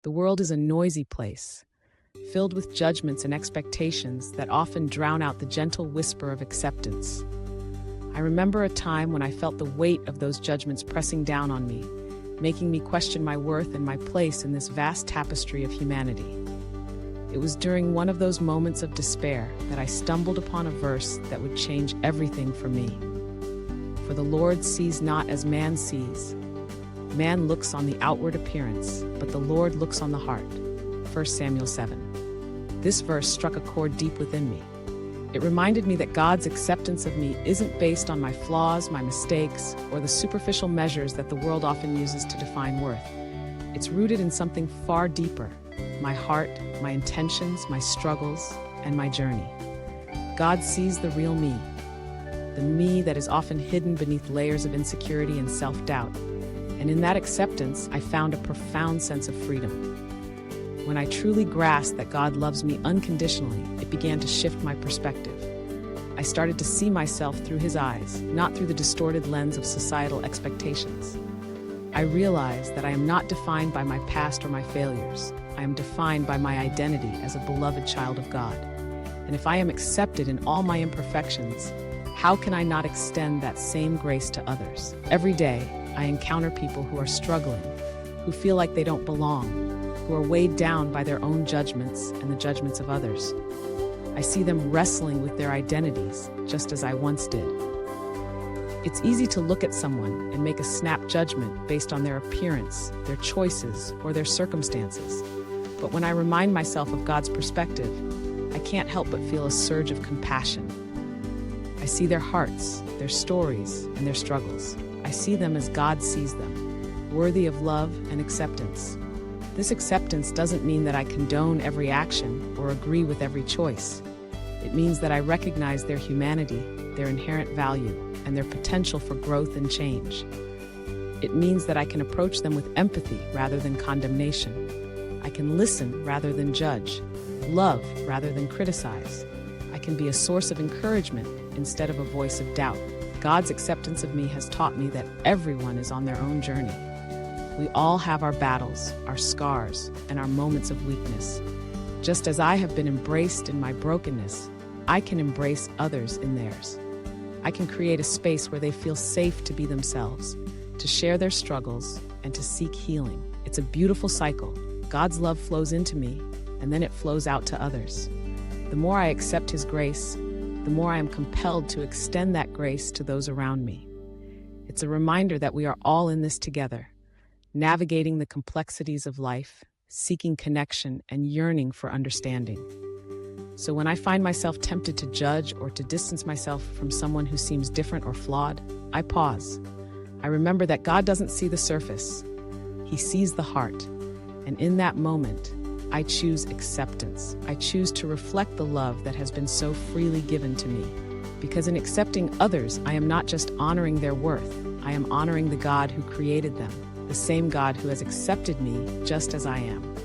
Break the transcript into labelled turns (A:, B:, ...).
A: The world is a noisy place, filled with judgments and expectations that often drown out the gentle whisper of acceptance. I remember a time when I felt the weight of those judgments pressing down on me, making me question my worth and my place in this vast tapestry of humanity. It was during one of those moments of despair that I stumbled upon a verse that would change everything for me. For the Lord sees not as man sees. Man looks on the outward appearance, but the Lord looks on the heart. 1 Samuel 7. This verse struck a chord deep within me. It reminded me that God's acceptance of me isn't based on my flaws, my mistakes, or the superficial measures that the world often uses to define worth. It's rooted in something far deeper: my heart, my intentions, my struggles, and my journey. God sees the real me, the me that is often hidden beneath layers of insecurity and self-doubt. And in that acceptance, I found a profound sense of freedom. When I truly grasped that God loves me unconditionally, it began to shift my perspective. I started to see myself through His eyes, not through the distorted lens of societal expectations. I realized that I am not defined by my past or my failures. I am defined by my identity as a beloved child of God. And if I am accepted in all my imperfections, how can I not extend that same grace to others? Every day, I encounter people who are struggling, who feel like they don't belong, who are weighed down by their own judgments and the judgments of others. I see them wrestling with their identities, just as I once did. It's easy to look at someone and make a snap judgment based on their appearance, their choices, or their circumstances. But when I remind myself of God's perspective, I can't help but feel a surge of compassion. I see their hearts, their stories, and their struggles. I see them as God sees them, worthy of love and acceptance. This acceptance doesn't mean that I condone every action or agree with every choice. It means that I recognize their humanity, their inherent value, and their potential for growth and change. It means that I can approach them with empathy rather than condemnation. I can listen rather than judge, love rather than criticize. I can be a source of encouragement instead of a voice of doubt. God's acceptance of me has taught me that everyone is on their own journey. We all have our battles, our scars, and our moments of weakness. Just as I have been embraced in my brokenness, I can embrace others in theirs. I can create a space where they feel safe to be themselves, to share their struggles, and to seek healing. It's a beautiful cycle. God's love flows into me, and then it flows out to others. The more I accept His grace, the more I am compelled to extend that grace to those around me. It's a reminder that we are all in this together, navigating the complexities of life, seeking connection, and yearning for understanding. So when I find myself tempted to judge or to distance myself from someone who seems different or flawed, I pause. I remember that God doesn't see the surface. He sees the heart. And in that moment, I choose acceptance. I choose to reflect the love that has been so freely given to me. Because in accepting others, I am not just honoring their worth, I am honoring the God who created them, the same God who has accepted me just as I am.